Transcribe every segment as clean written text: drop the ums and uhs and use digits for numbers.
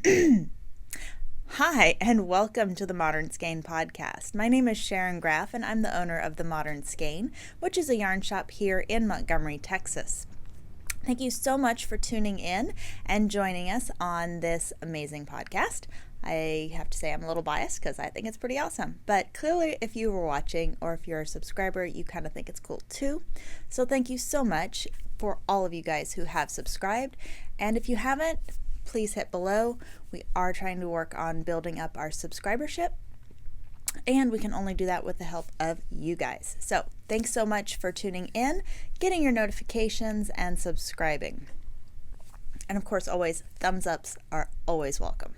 Hi, and welcome to the Modern Skein podcast. My name is Sharon Graff, and I'm the owner of the Modern Skein, which is a yarn shop here in Montgomery, Texas. Thank you so much for tuning in and joining us on this amazing podcast. I have to say I'm a little biased because I think it's pretty awesome, but clearly if you were watching or if you're a subscriber, you kind of think it's cool too. So thank you so much for all of you guys who have subscribed, and if you haven't, please hit below. We are trying to work on building up our subscribership, and we can only do that with the help of you guys. So thanks so much for tuning in, getting your notifications, and subscribing. And of course, always thumbs ups are always welcome.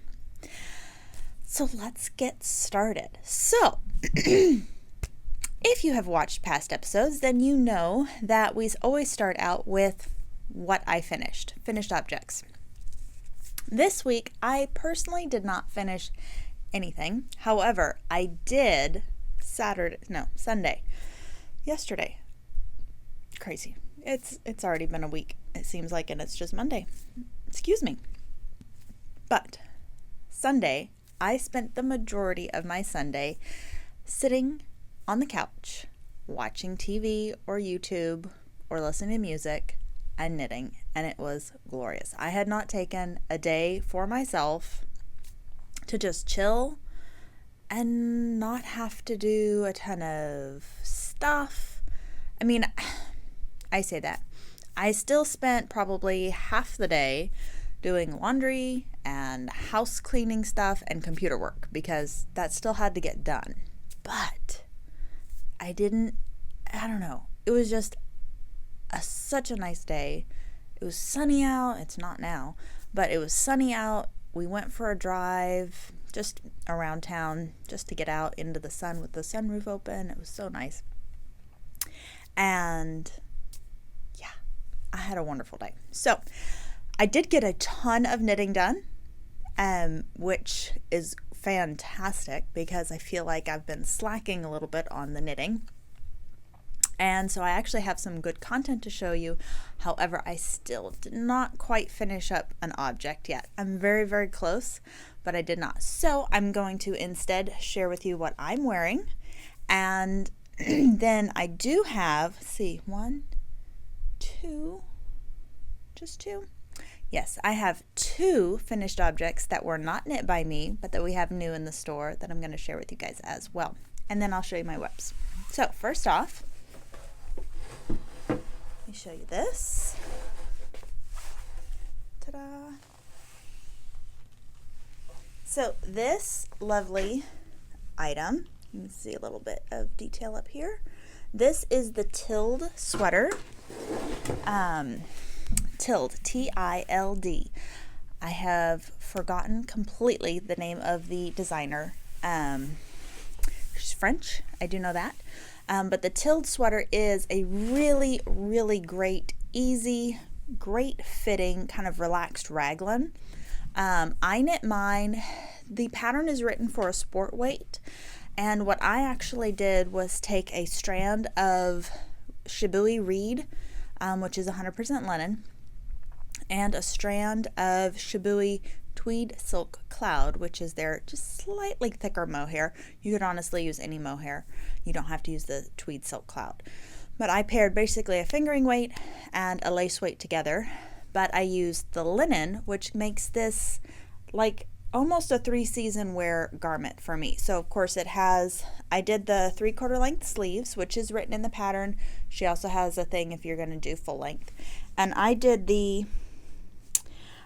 So let's get started. So if you have watched past episodes, then you know that we always start out with what I finished objects. This week, I personally did not finish anything. However, I did yesterday. Crazy. It's already been a week, it seems like, and it's just Monday. Excuse me. But Sunday, I spent the majority of my Sunday sitting on the couch, watching TV or YouTube or listening to music and knitting, and it was glorious. I had not taken a day for myself to just chill and not have to do a ton of stuff. I mean, I say that. I still spent probably half the day doing laundry and house cleaning stuff and computer work because that still had to get done. But I don't know. It was just such a nice day. It was sunny out. It's not now, but it was sunny out. We went for a drive just around town just to get out into the sun with the sunroof open. It was so nice. And yeah, I had a wonderful day. So I did get a ton of knitting done, which is fantastic because I feel like I've been slacking a little bit on the knitting. And so I actually have some good content to show you. However, I still did not quite finish up an object yet. I'm very, very close, but I did not. So I'm going to instead share with you what I'm wearing. And then I do have, just two. Yes, I have two finished objects that were not knit by me, but that we have new in the store that I'm going to share with you guys as well. And then I'll show you my whips. So first off, let me show you this. Ta-da! So this lovely item, you can see a little bit of detail up here. This is the Tild sweater. Tild, T-I-L-D. I have forgotten completely the name of the designer. She's French, I do know that. But the Tild sweater is a really, really great, easy, great fitting, kind of relaxed raglan. I knit mine. The pattern is written for a sport weight. And what I actually did was take a strand of Shibui reed, which is 100% linen, and a strand of Shibui tweed silk cloud, which is their just slightly thicker mohair. You could honestly use any mohair. You don't have to use the tweed silk cloud. But I paired basically a fingering weight and a lace weight together. But I used the linen, which makes this like almost a 3-season wear garment for me. So of course I did the 3/4 length sleeves, which is written in the pattern. She also has a thing if you're going to do full length. And I did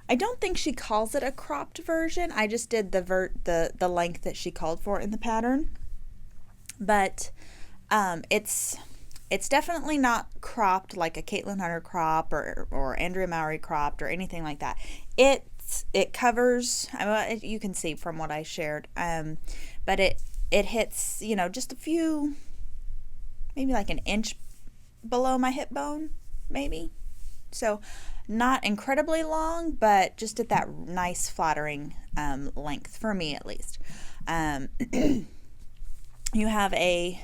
I don't think she calls it a cropped version. I just did the length that she called for in the pattern. But it's definitely not cropped like a Caitlin Hunter crop or Andrea Mowry cropped or anything like that. It covers, you can see from what I shared, but it hits, just a few, maybe like an inch below my hip bone, maybe. So not incredibly long, but just at that nice flattering length, for me at least. You have a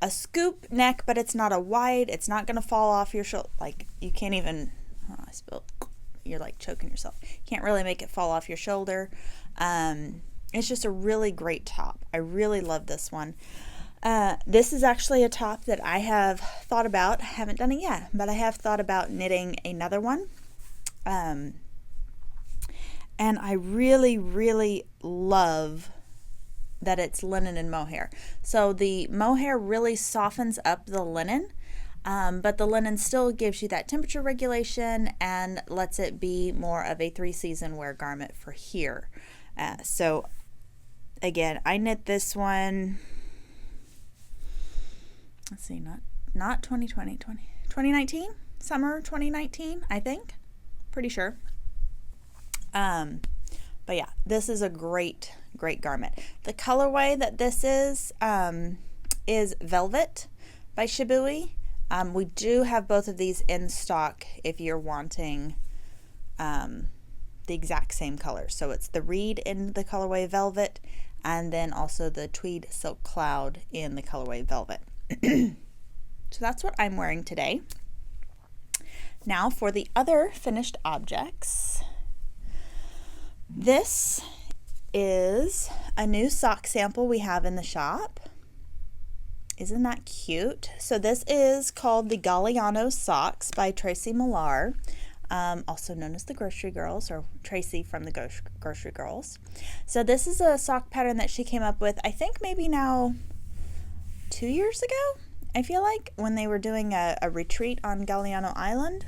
scoop neck, but it's not a wide, it's not going to fall off your shoulder. Like, you can't even, you're like choking yourself. Can't really make it fall off your shoulder. It's just a really great top. I really love this one. This is actually a top that I have thought about. I haven't done it yet, but I have thought about knitting another one. And I really, really love that it's linen and mohair. So the mohair really softens up the linen, but the linen still gives you that temperature regulation and lets it be more of a 3-season wear garment for here. So again, I knit this one, let's see, not 2020, 2019, summer 2019, I think, pretty sure. But yeah, this is a great garment. The colorway that this is Velvet by Shibui. We do have both of these in stock if you're wanting the exact same color. So it's the Reed in the colorway Velvet, and then also the Tweed Silk Cloud in the colorway Velvet. So that's what I'm wearing today. Now for the other finished objects. This is a new sock sample we have in the shop. Isn't that cute? So this is called the Galiano socks by Tracie Millar, also known as the Grocery Girls, or Tracie from the Grocery Girls. So this is a sock pattern that she came up with, I think maybe now 2 years ago, I feel like, when they were doing a retreat on Galiano Island.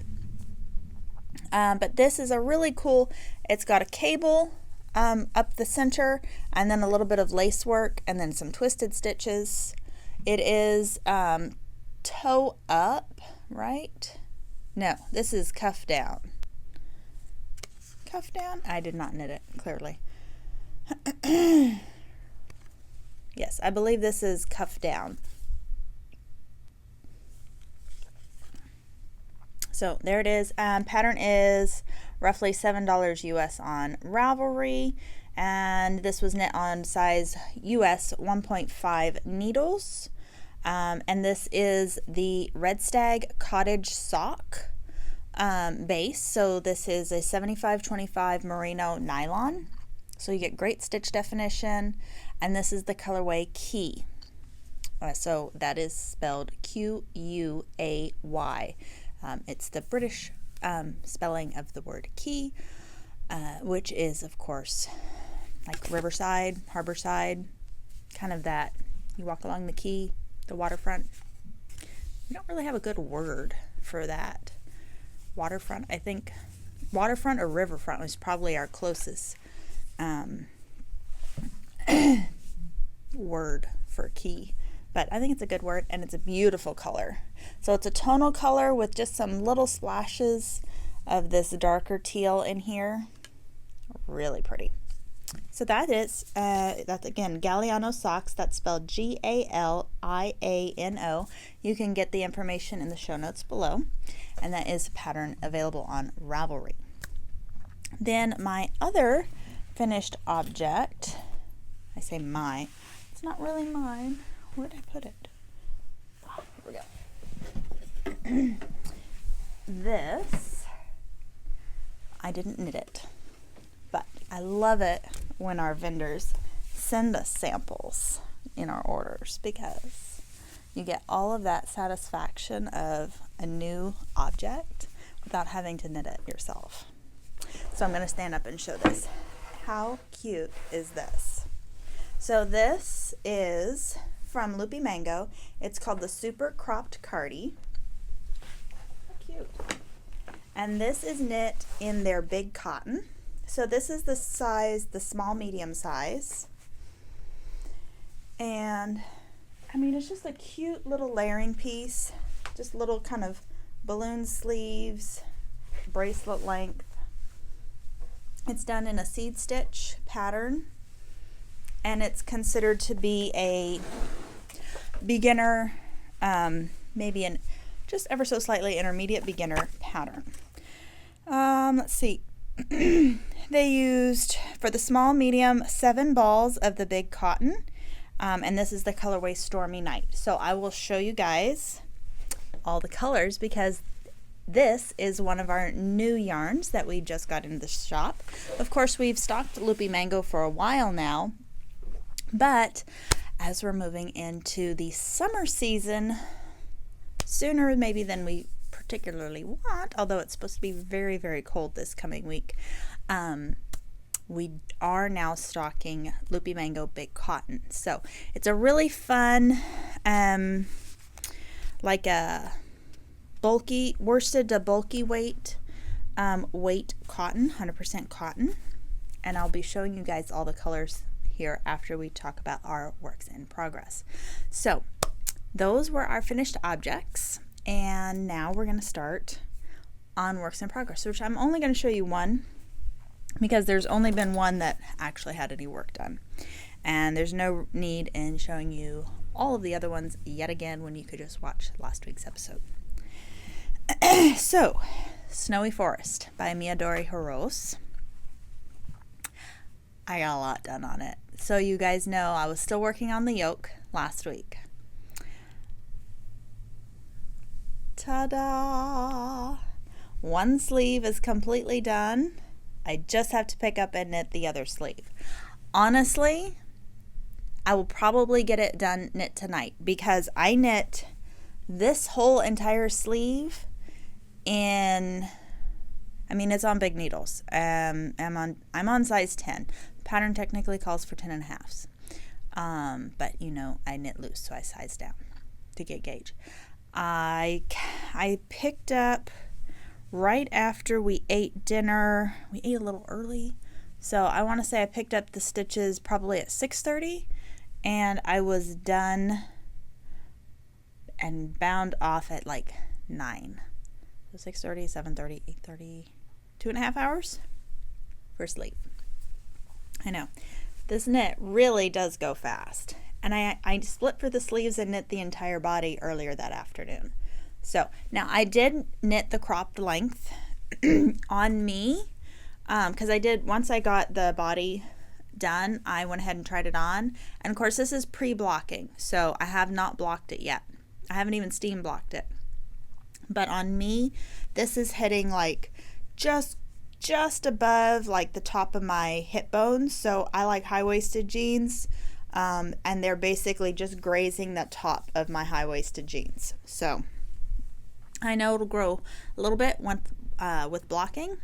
But this is a really cool, it's got a cable up the center, and then a little bit of lace work, and then some twisted stitches. It is toe up, right? No, this is cuff down. Cuff down? I did not knit it, clearly. Yes, I believe this is cuff down. So there it is. Pattern is roughly $7 US on Ravelry, and this was knit on size US 1.5 needles. And this is the Red Stag Cottage Sock base. So this is a 75-25 merino nylon. So you get great stitch definition, and this is the colorway Key. So that is spelled Q-U-A-Y. It's the British spelling of the word key, which is, of course, like riverside, harborside, kind of that. You walk along the quay, the waterfront. We don't really have a good word for that. Waterfront, I think. Waterfront or riverfront was probably our closest word for key. But I think it's a good word, and it's a beautiful color. So it's a tonal color with just some little splashes of this darker teal in here. Really pretty. So that is, that's again, Galiano socks. That's spelled G-A-L-I-A-N-O. You can get the information in the show notes below. And that is a pattern available on Ravelry. Then my other finished object, I say my, it's not really mine. Where did I put it? Oh, here we go. This, I didn't knit it, but I love it when our vendors send us samples in our orders, because you get all of that satisfaction of a new object without having to knit it yourself. So I'm going to stand up and show this. How cute is this? So this is from Loopy Mango. It's called the Super Cropped Cardi. How cute. And this is knit in their big cotton. So this is the size, the small medium size. And I mean, it's just a cute little layering piece. Just little kind of balloon sleeves, bracelet length. It's done in a seed stitch pattern, and it's considered to be a beginner, maybe an just ever so slightly intermediate beginner pattern. Let's see. They used, for the small medium, 7 balls of the big cotton, and this is the colorway Stormy Night. So I will show you guys all the colors, because this is one of our new yarns that we just got into the shop. Of course, we've stocked Loopy Mango for a while now, but as we're moving into the summer season, sooner maybe than we particularly want, although it's supposed to be very, very cold this coming week, we are now stocking Loopy Mango Big Cotton. So it's a really fun, like a bulky, worsted to bulky weight cotton, 100% cotton. And I'll be showing you guys all the colors here after we talk about our works in progress. So those were our finished objects, and now we're going to start on works in progress, which I'm only going to show you one because there's only been one that actually had any work done, and there's no need in showing you all of the other ones yet again when you could just watch last week's episode. So, Snowy Forest by Midori Hirose. I got a lot done on it. So you guys know I was still working on the yoke last week. Ta-da! One sleeve is completely done. I just have to pick up and knit the other sleeve. Honestly, I will probably get it done knit tonight because I knit this whole entire sleeve in, I mean, it's on big needles. I'm on size 10. The pattern technically calls for 10.5s. But you know, I knit loose, so I size down to get gauge. I picked up right after we ate dinner. We ate a little early, so I want to say I picked up the stitches probably at 6:30, and I was done and bound off at like 9. So 6:30, 7:30, 8:30, 2.5 hours for sleep. I know this knit really does go fast, and I split for the sleeves and knit the entire body earlier that afternoon. So now I did knit the cropped length on me because I did, once I got the body done, I went ahead and tried it on, and of course this is pre-blocking, so I have not blocked it yet. I haven't even steam blocked it, but on me this is hitting like just above like the top of my hip bones, so I like high-waisted jeans, and they're basically just grazing the top of my high-waisted jeans. So I know it'll grow a little bit with blocking,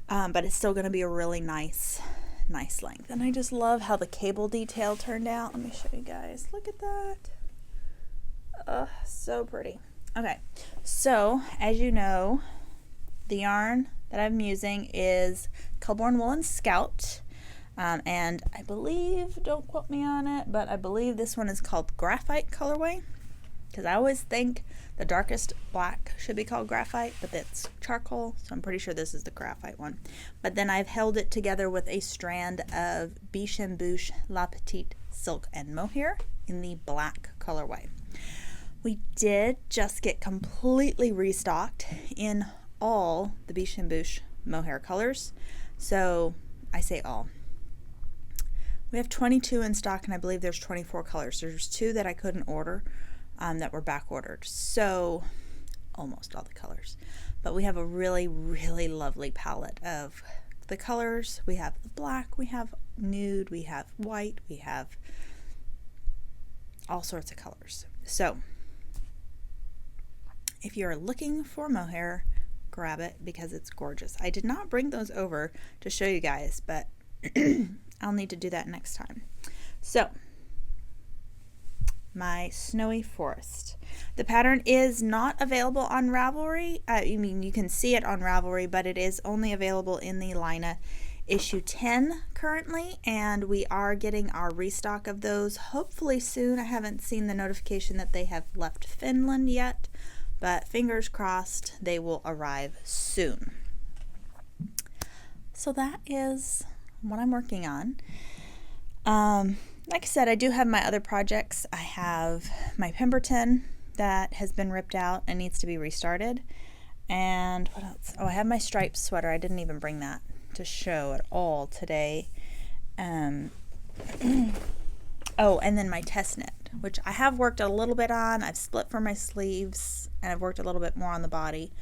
but it's still going to be a really nice length. And I just love how the cable detail turned out. Let me show you guys. Look at that. So pretty. Okay, so as you know, the yarn that I'm using is Colborne Woolen Scout, and I believe, don't quote me on it, but I believe this one is called Graphite colorway, because I always think the darkest black should be called graphite, but it's charcoal, so I'm pretty sure this is the graphite one. But then I've held it together with a strand of Biche and Bouche La Petite Silk and Mohair in the black colorway. We did just get completely restocked in all the Biche and Bouche mohair colors. So I say all. We have 22 in stock, and I believe there's 24 colors. There's 2 that I couldn't order that were back ordered. So almost all the colors. But we have a really, really lovely palette of the colors. We have the black, we have nude, we have white, we have all sorts of colors. So if you're looking for mohair, grab it because it's gorgeous. I did not bring those over to show you guys, but I'll need to do that next time. So my Snowy Forest. The pattern is not available on Ravelry. I mean, you can see it on Ravelry, but it is only available in the Lina issue 10 currently, and we are getting our restock of those hopefully soon. I haven't seen the notification that they have left Finland yet, but fingers crossed they will arrive soon. So that is what I'm working on. Like I said, I do have my other projects. I have my Pemberton that has been ripped out and needs to be restarted. And what else? Oh, I have my striped sweater. I didn't even bring that to show at all today. Oh, and then my test knit. which I have worked a little bit on. I've split for my sleeves and I've worked a little bit more on the body,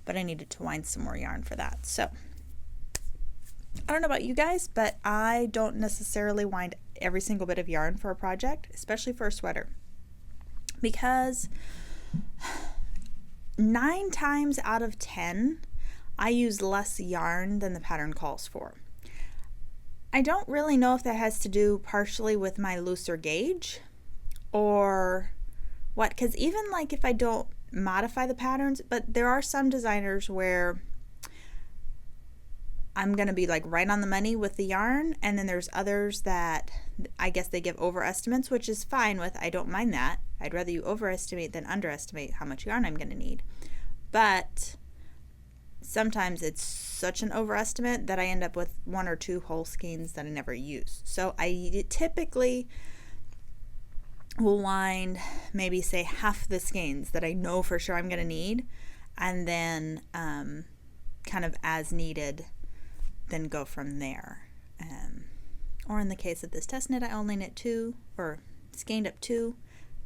but I needed to wind some more yarn for that. So I don't know about you guys, but I don't necessarily wind every single bit of yarn for a project, especially for a sweater, because 9 times out of 10 I use less yarn than the pattern calls for. I don't really know if that has to do partially with my looser gauge or what, because even like if I don't modify the patterns, but there are some designers where I'm going to be like right on the money with the yarn, and then there's others that I guess they give overestimates, which is fine with. I don't mind that. I'd rather you overestimate than underestimate how much yarn I'm going to need. But sometimes it's such an overestimate that I end up with 1 or 2 whole skeins that I never use. So I typically will wind maybe say half the skeins that I know for sure I'm going to need, and then kind of as needed, then go from there. Or in the case of this test knit, I only knit 2 or skeined up 2.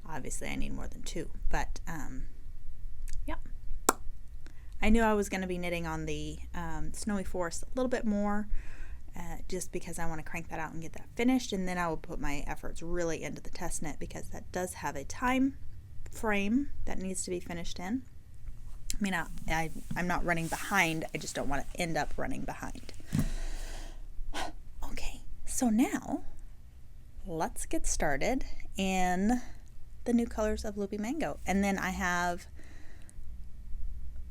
Obviously I need more than 2, but yeah. I knew I was going to be knitting on the Snowy Forest a little bit more, just because I want to crank that out and get that finished, and then I will put my efforts really into the test knit, because that does have a time frame that needs to be finished in. I mean, I'm not running behind, I just don't want to end up running behind. Okay, so now let's get started in the new colors of Loopy Mango. And then I have,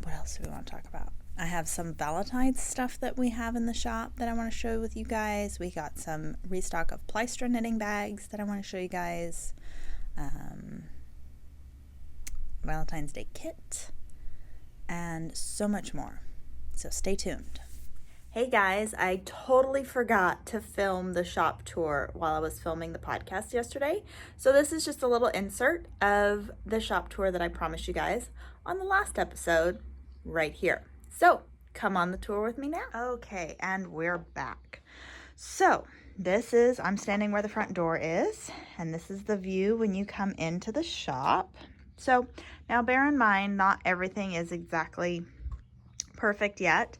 what else do we want to talk about? I have some Valentine stuff that we have in the shop that I want to show with you guys. We got some restock of Plystra knitting bags that I want to show you guys. Valentine's Day kit, and so much more. So stay tuned. Hey guys, I totally forgot to film the shop tour while I was filming the podcast yesterday. So this is just a little insert of the shop tour that I promised you guys on the last episode right here. So come on the tour with me now. Okay, and we're back. So this is, I'm standing where the front door is, and this is the view when you come into the shop. So now bear in mind, not everything is exactly perfect yet,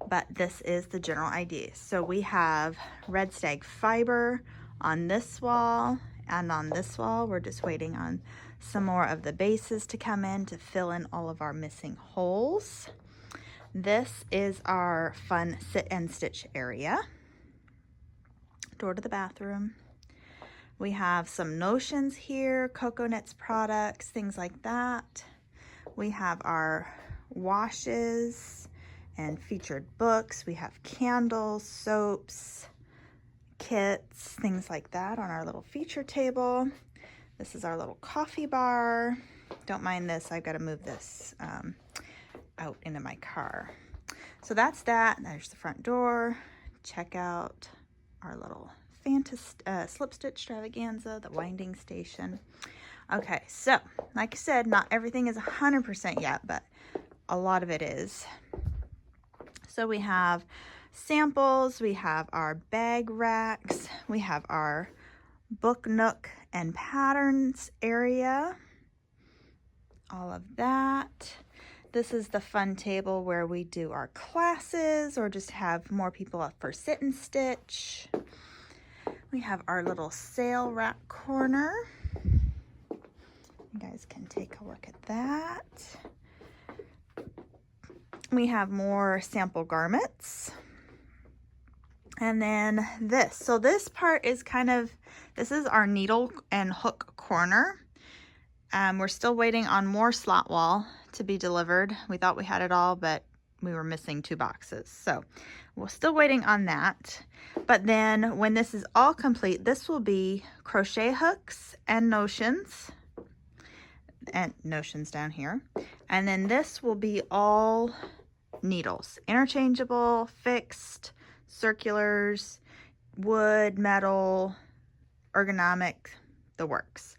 but this is the general idea. So we have red stag fiber on this wall, and on this wall we're just waiting on some more of the bases to come in to fill in all of our missing holes. This is our fun sit and stitch area. Door to the bathroom. We have some notions here, Cocoa Knits products, things like that. We have our washes and featured books. We have candles, soaps, kits, things like that on our little feature table. This is our little coffee bar. Don't mind this, I've got to move this out into my car. So that's that. There's the front door. Check out our little slip stitch extravaganza, the winding station. Okay, so like I said, not everything is 100% yet, but a lot of it is. So we have samples, we have our bag racks, we have our book nook and patterns area, all of that. This is the fun table where we do our classes or just have more people up for sit and stitch. We have our little sale rack corner. You guys can take a look at that. We have more sample garments. And then this. So this part is kind of, this is our needle and hook corner. We're still waiting on more slot wall to be delivered. We thought we had it all, but we were missing 2 boxes. So we're still waiting on that. But then when this is all complete, this will be crochet hooks and notions down here. And then this will be all needles, interchangeable, fixed, circulars, wood, metal, ergonomic, the works.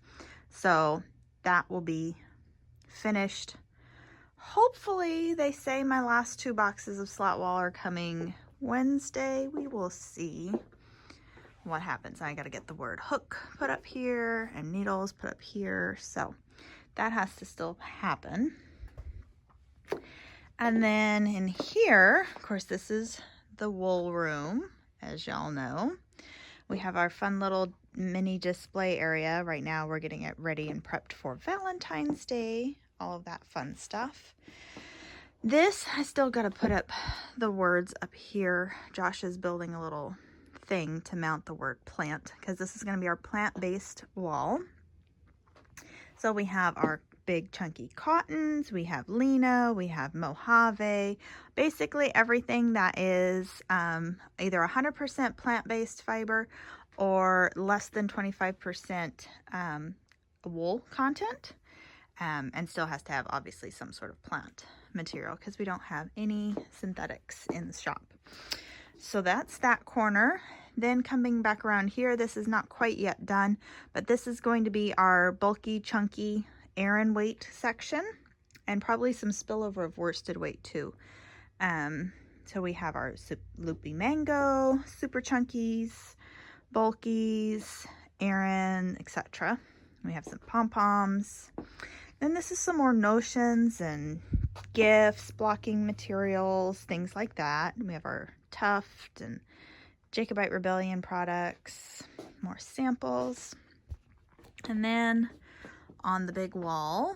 So that will be finished. Hopefully, they say my last 2 boxes of slot wall are coming Wednesday. We will see. what happens? I got to get the word hook put up here and needles put up here. So that has to still happen. And then in here, of course, this is the wool room, as y'all know. We have our fun little mini display area. Right now we're getting it ready and prepped for Valentine's Day, all of that fun stuff. This, I still got to put up the words up here. Josh is building a little thing to mount the word plant, because this is going to be our plant-based wall. So we have our big chunky cottons, we have lino, we have mojave, basically everything that is either 100% plant-based fiber or less than 25% wool content, and still has to have obviously some sort of plant material because we don't have any synthetics in the shop. So that's that corner. Then coming back around here, this is not quite yet done, but this is going to be our bulky, chunky Aran weight section, and probably some spillover of worsted weight too. So we have our Loopy mango, super chunkies, bulkies, Aran, etc. We have some pom-poms. Then this is some more notions and gifts, blocking materials, things like that. We have our Tuft and Jacobite Rebellion products, more samples. And then on the big wall,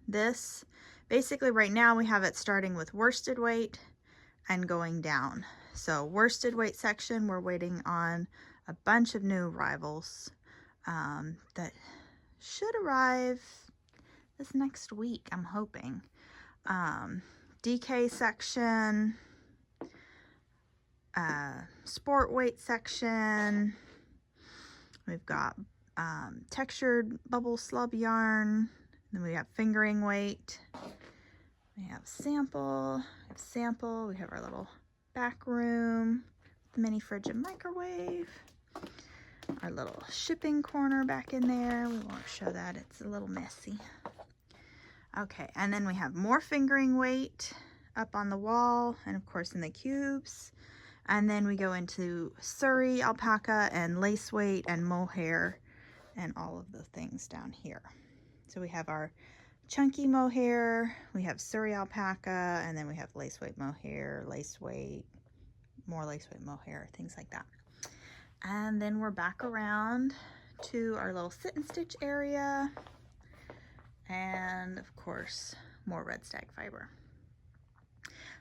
this basically right now we have it starting with worsted weight and going down. So worsted weight section, we're waiting on a bunch of new arrivals that should arrive this next week, I'm hoping. DK section, sport weight section, we've got textured bubble slub yarn, then we have fingering weight, we have sample, we have our little back room, the mini fridge and microwave, our little shipping corner back in there. We won't show that, it's a little messy. Okay, and then we have more fingering weight up on the wall and of course in the cubes. And then we go into Surrey alpaca and lace weight and mohair and all of the things down here. So we have our chunky mohair, we have Surrey alpaca, and then we have lace weight mohair, lace weight, more lace weight mohair, things like that. And then we're back around to our little sit and stitch area. And of course, more red stag fiber.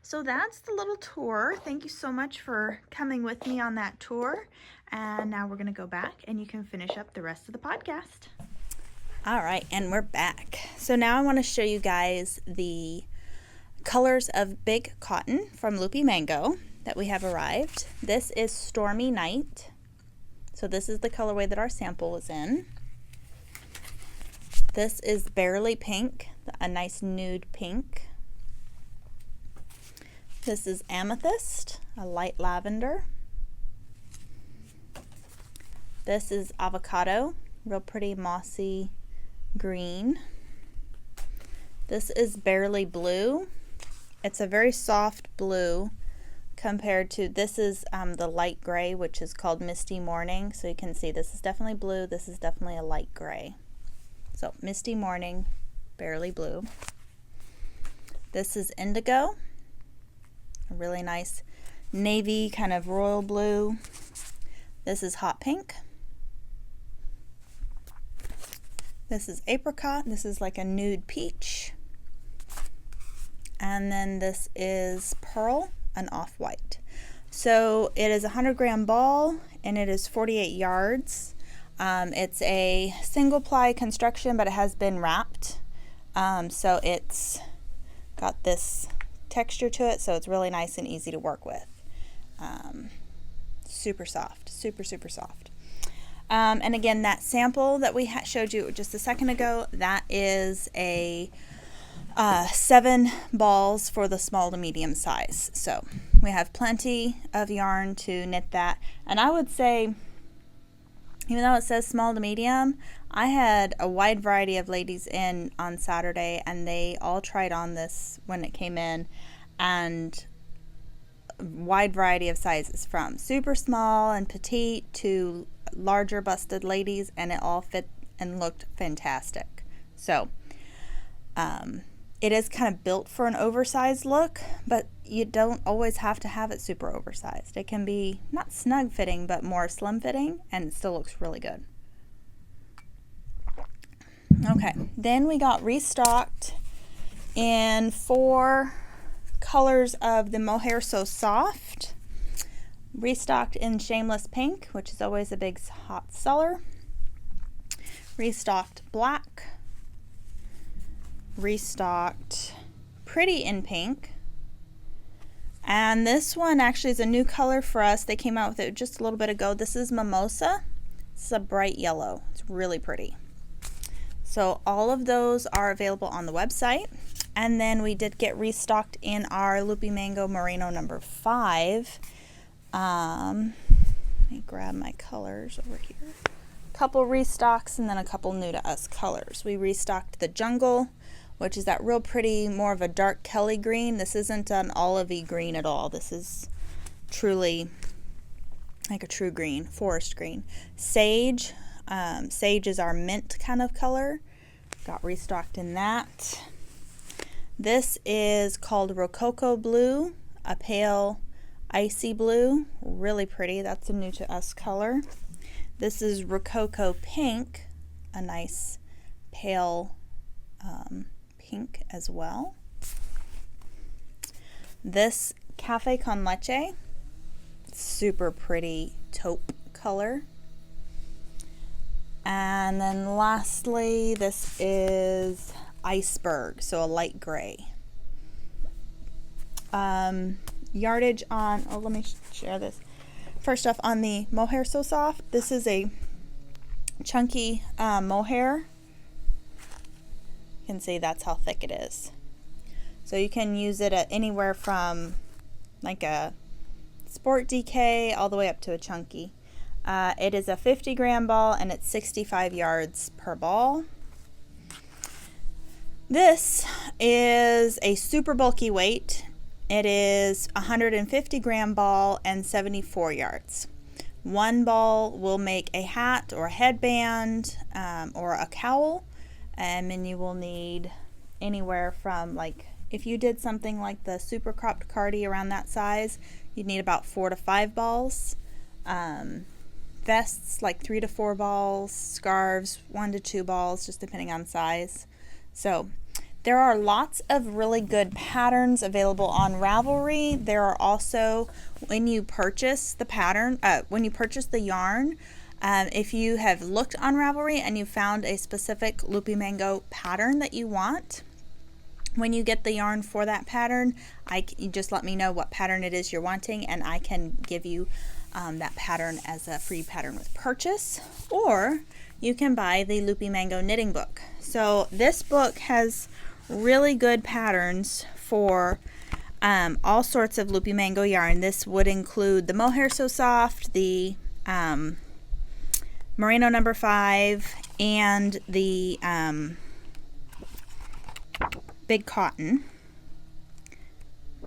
So that's the little tour. Thank you so much for coming with me on that tour. And now we're going to go back and you can finish up the rest of the podcast. All right, and we're back. So now I want to show you guys the colors of big cotton from Loopy Mango that we have arrived. This is Stormy Night. So this is the colorway that our sample was in. This is Barely Pink, a nice nude pink. This is Amethyst, a light lavender. This is Avocado, real pretty mossy green. This is Barely Blue. It's a very soft blue compared to, this is the light gray, which is called Misty Morning. So you can see this is definitely blue, this is definitely a light gray. So Misty Morning, Barely Blue. This is Indigo, a really nice navy kind of royal blue. This is Hot Pink. This is Apricot. This is like a nude peach. And then this is Pearl, an off-white. So it is a 100-gram ball and it is 48 yards. It's a single ply construction, but it has been wrapped. So it's got this texture to it, so it's really nice and easy to work with. Super soft, super soft. And again, that sample that we showed you just a second ago, that is a 7 balls for the small to medium size. So we have plenty of yarn to knit that. And I would say, even though it says small to medium, I had a wide variety of ladies in on Saturday and they all tried on this when it came in, and wide variety of sizes, from super small and petite to larger busted ladies, and it all fit and looked fantastic. So it is kind of built for an oversized look, but you don't always have to have it super oversized. It can be not snug fitting, but more slim fitting, and it still looks really good. Okay, then we got restocked in 4 colors of the Mohair So Soft. Restocked in Shameless Pink, which is always a big hot seller. Restocked Black. Restocked Pretty in Pink. And this one actually is a new color for us. They came out with it just a little bit ago. This is Mimosa. It's a bright yellow. It's really pretty. So all of those are available on the website. And then we did get restocked in our Loopy Mango Merino number 5. Let me grab my colors over here. A couple restocks and then a couple new to us colors. We restocked the Jungle, which is that real pretty, more of a dark Kelly green. This isn't an olivey green at all. This is truly like a true green, forest green. Sage. Sage is our mint kind of color. Got restocked in that. This is called Rococo Blue, a pale icy blue, really pretty. That's a new to us color. This is Rococo Pink, a nice pale pink as well. This Cafe con Leche, super pretty taupe color. And then lastly, this is Iceberg, so a light gray. Yardage on, oh, let me share this. First off, on the Mohair So Soft, this is a chunky mohair. You can see that's how thick it is. So you can use it at anywhere from like a sport DK all the way up to a chunky. It is a 50-gram ball and it's 65 yards per ball. This is a super bulky weight. It is a 150-gram ball and 74 yards. One ball will make a hat or a headband or a cowl, and then you will need anywhere from, like, if you did something like the super cropped cardi around that size, you'd need about 4 to 5 balls. Vests, like 3 to 4 balls. Scarves, 1 to 2 balls, just depending on size. So there are lots of really good patterns available on Ravelry. There are also, when you purchase the pattern, when you purchase the yarn, if you have looked on Ravelry and you found a specific Loopy Mango pattern that you want, when you get the yarn for that pattern, you just let me know what pattern it is you're wanting, and I can give you that pattern as a free pattern with purchase. Or you can buy the Loopy Mango knitting book. So this book has really good patterns for all sorts of Loopy Mango yarn. This would include the Mohair So Soft, the Merino number 5, and the Big Cotton.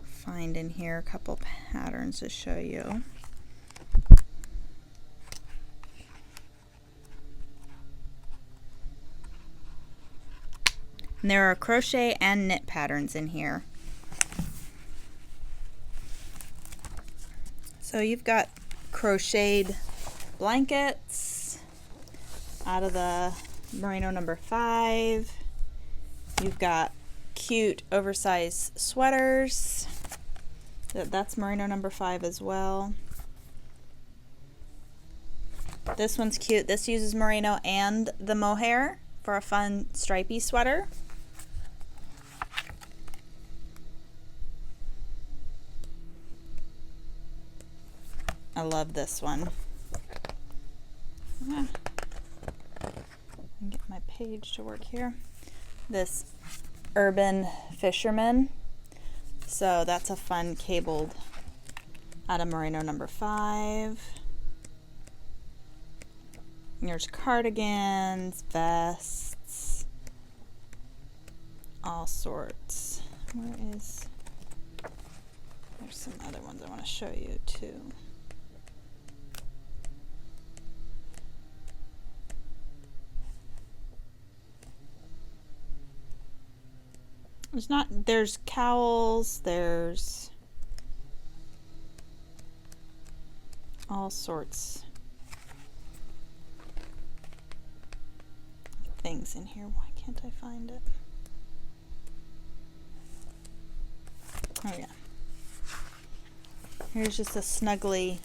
Find in here a couple patterns to show you. And there are crochet and knit patterns in here. So you've got crocheted blankets out of the Merino number 5. You've got cute oversized sweaters. That's Merino number 5 as well. This one's cute. This uses Merino and the mohair for a fun stripy sweater. I love this one. Get my page to work here. This Urban Fisherman. So that's a fun cabled out of Merino number 5. There's cardigans, vests, all sorts. Where is There's some other ones I want to show you too. There's cowls, there's all sorts of things in here. Why can't I find it? Oh yeah. Here's just a snuggly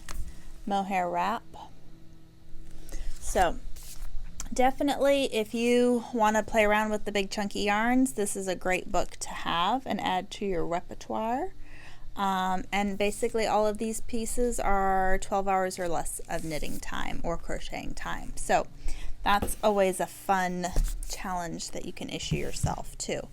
mohair wrap. So definitely, if you want to play around with the big chunky yarns, this is a great book to have and add to your repertoire. And basically all of these pieces are 12 hours or less of knitting time or crocheting time. So that's always a fun challenge that you can issue yourself too.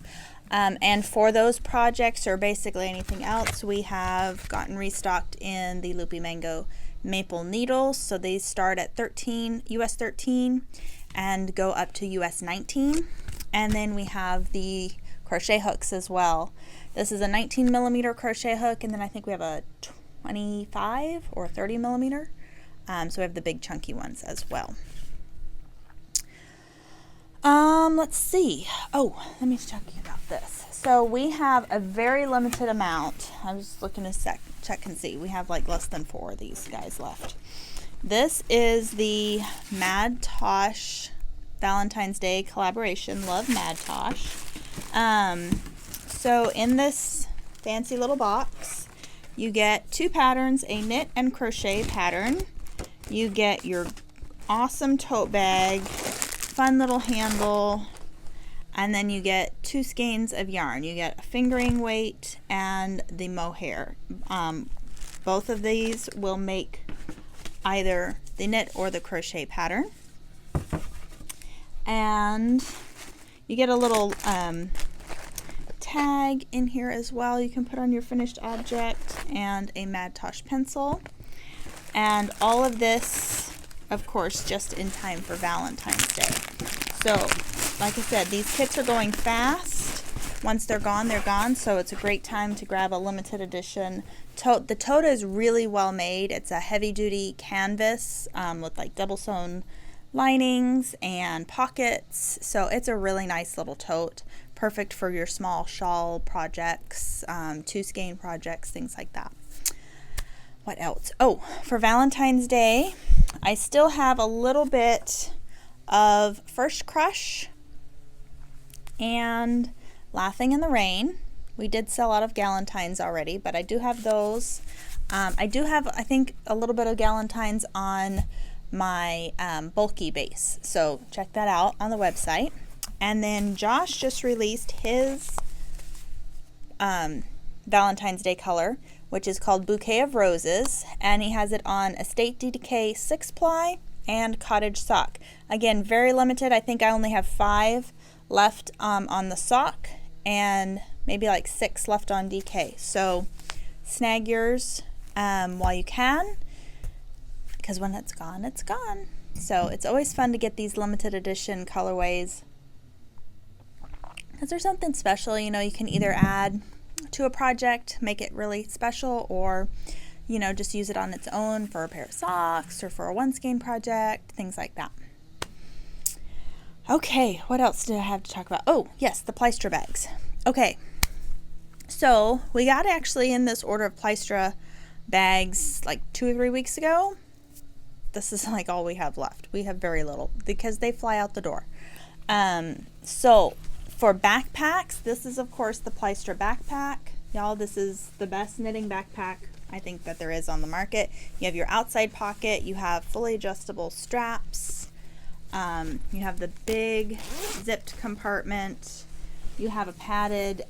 And for those projects or basically anything else, we have gotten restocked in the Loopy Mango maple needles. So they start at US 13 and go up to US 19. And then we have the crochet hooks as well. This is a 19 millimeter crochet hook, and then I think we have a 25 or 30 millimeter. So we have the big chunky ones as well. Let's see. Oh, let me talk to you about this. So we have a very limited amount. I was looking to check and see. We have like less than 4 of these guys left. This is the Mad Tosh Valentine's Day collaboration. Love Mad Tosh. So in this fancy little box, you get 2 patterns, a knit and crochet pattern. You get your awesome tote bag, fun little handle, and then you get 2 skeins of yarn. You get a fingering weight and the mohair. Both of these will make either the knit or the crochet pattern. And you get a little tag in here as well. You can put on your finished object, and a Mad Tosh pencil. And all of this, of course, just in time for Valentine's Day. So, like I said, these kits are going fast. Once they're gone, they're gone. So it's a great time to grab a limited edition tote. The tote is really well made. It's a heavy-duty canvas with like double sewn linings and pockets. So it's a really nice little tote. Perfect for your small shawl projects, 2 skein projects, things like that. What else? Oh, for Valentine's Day, I still have a little bit of First Crush and Laughing in the Rain. We did sell out of Galentines already, but I do have those. I do have, I think, a little bit of Galentines on my bulky base. So check that out on the website. And then Josh just released his Valentine's Day color, which is called Bouquet of Roses, and he has it on Estate DK 6-ply and Cottage Sock. Again, very limited. I think I only have 5 left on the sock and maybe like 6 left on DK. So snag yours while you can, because when it's gone, it's gone. So it's always fun to get these limited edition colorways, because there's something special. You know, you can either add to a project, make it really special, or you know, just use it on its own for a pair of socks or for a 1 skein project, things like that. Okay, what else did I have to talk about? Oh, yes, the Plystra bags. Okay, so we got actually in this order of Plystra bags like 2 or 3 weeks ago. This is like all we have left. We have very little because they fly out the door. So for backpacks, this is of course the Plystra backpack. Y'all, this is the best knitting backpack I think that there is on the market. You have your outside pocket, you have fully adjustable straps, you have the big zipped compartment, you have a padded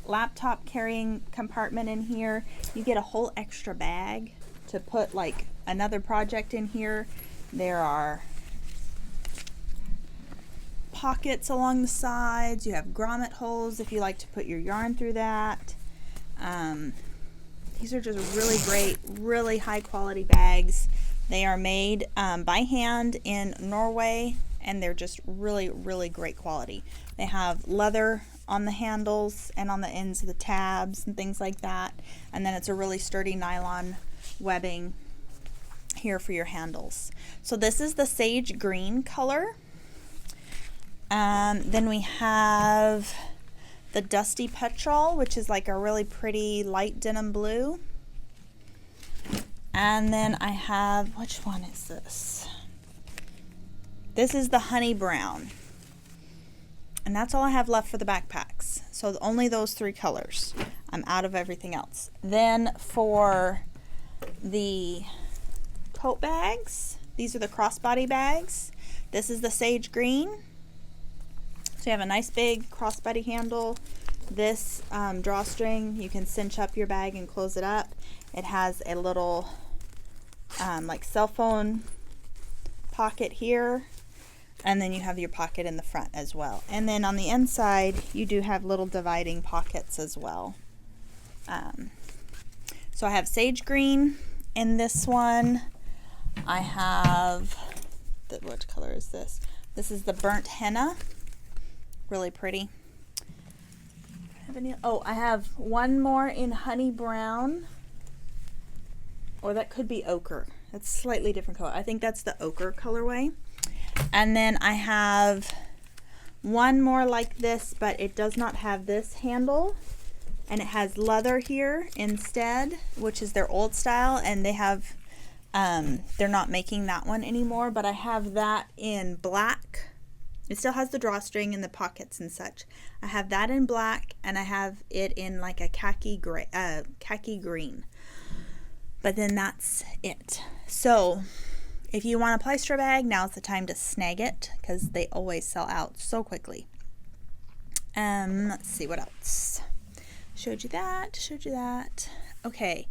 laptop carrying compartment in here. You get a whole extra bag to put like another project in here. There are pockets along the sides. You have grommet holes if you like to put your yarn through that. These are just really great, really high quality bags. They are made by hand in Norway, and they're just really, really great quality. They have leather on the handles and on the ends of the tabs and things like that, and then it's a really sturdy nylon webbing here for your handles. So this is the sage green color. Then we have the dusty petrol, which is like a really pretty light denim blue. And then I have, which one is this? This is the honey brown. And that's all I have left for the backpacks. So only those 3 colors. I'm out of everything else. Then for the tote bags, these are the crossbody bags. This is the sage green. So you have a nice big crossbody handle. This drawstring, you can cinch up your bag and close it up. It has a little like cell phone pocket here, and then you have your pocket in the front as well. And then on the inside, you do have little dividing pockets as well. So I have sage green in this one. I have, what color is this? This is the burnt henna. Really pretty. I have one more in honey brown. Or that could be ochre. That's slightly different color. I think that's the ochre colorway. And then I have one more like this, but it does not have this handle. And it has leather here instead, which is their old style. And they have, they're not making that one anymore, but I have that in black. It still has the drawstring and the pockets and such. I have that in black, and I have it in like a khaki green. But then that's it. So if you want a Pleistra bag, now's the time to snag it, because they always sell out so quickly. Let's see what else. Showed you that. Okay.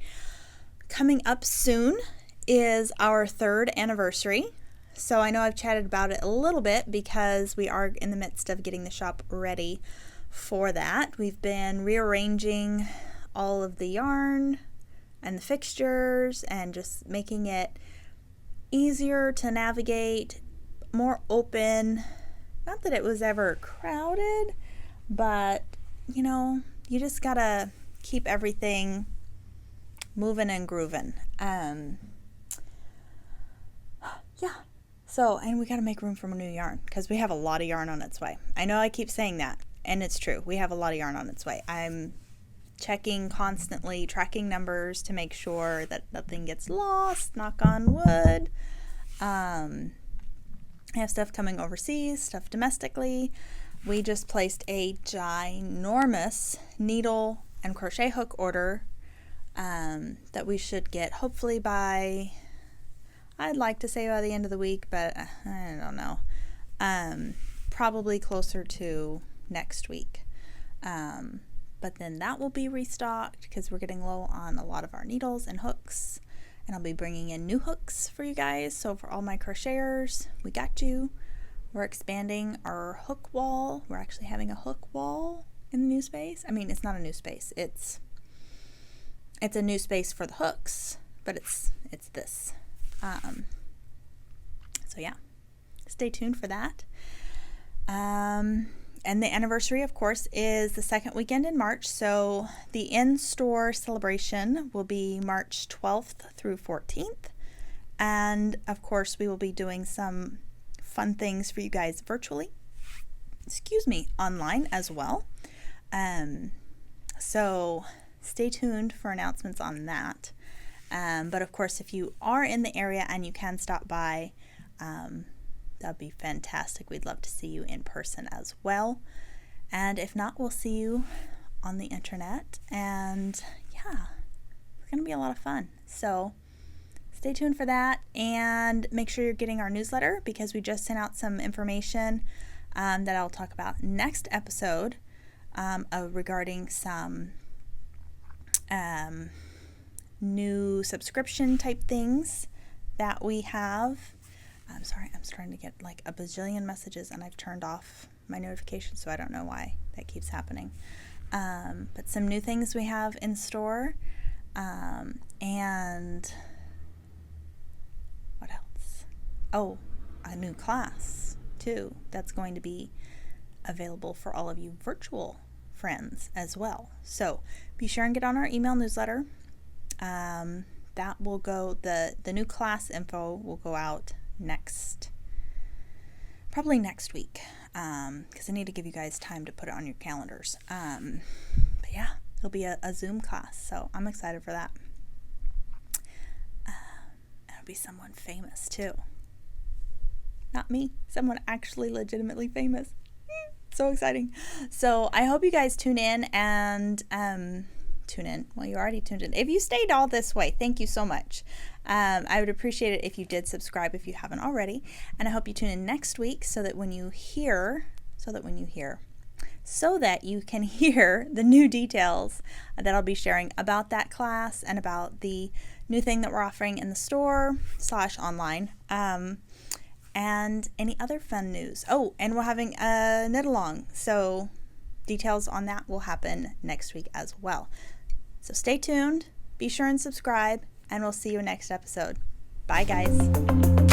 Coming up soon is our 3rd anniversary. So I know I've chatted about it a little bit because we are in the midst of getting the shop ready for that. We've been rearranging all of the yarn and the fixtures and just making it easier to navigate, more open. Not that it was ever crowded, but you know, you just gotta keep everything moving and grooving. Yeah. So, and we got to make room for new yarn because we have a lot of yarn on its way. I know I keep saying that, and it's true. We have a lot of yarn on its way. I'm checking constantly, tracking numbers to make sure that nothing gets lost, knock on wood. I have stuff coming overseas, stuff domestically. We just placed a ginormous needle and crochet hook order that we should get hopefully by... I'd like to say by the end of the week, but I don't know. Probably closer to next week. But then that will be restocked because we're getting low on a lot of our needles and hooks. And I'll be bringing in new hooks for you guys. So for all my crocheters, we got you. We're expanding our hook wall. We're actually having a hook wall in the new space. I mean, it's not a new space. It's a new space for the hooks, but it's this. So yeah, stay tuned for that. And the anniversary, of course, is the 2nd weekend in March. So the in-store celebration will be March 12th through 14th. And of course, we will be doing some fun things for you guys virtually. Online as well. So stay tuned for announcements on that. But of course, if you are in the area and you can stop by, that'd be fantastic. We'd love to see you in person as well. And if not, we'll see you on the internet. And yeah, it's going to be a lot of fun. So stay tuned for that, and make sure you're getting our newsletter because we just sent out some information that I'll talk about next episode regarding some new subscription type things that we have. I'm sorry, I'm starting to get like a bajillion messages and I've turned off my notifications, so I don't know why that keeps happening. But some new things we have in store. And what else? Oh, a new class. too, that's going to be available for all of you virtual friends as well. So be sure and get on our email newsletter. That will go, the new class info will go out probably next week, because I need to give you guys time to put it on your calendars. But yeah, it'll be a Zoom class, so I'm excited for that. It'll be someone famous too. Not me, someone actually legitimately famous. So exciting. So I hope you guys tune in and tune in. Well, you already tuned in. If you stayed all this way, thank you so much. I would appreciate it if you did subscribe if you haven't already. And I hope you tune in next week so that you can hear the new details that I'll be sharing about that class and about the new thing that we're offering in the store / online. And any other fun news. Oh, and we're having a knit along, so details on that will happen next week as well. So stay tuned, be sure and subscribe, and we'll see you next episode. Bye guys.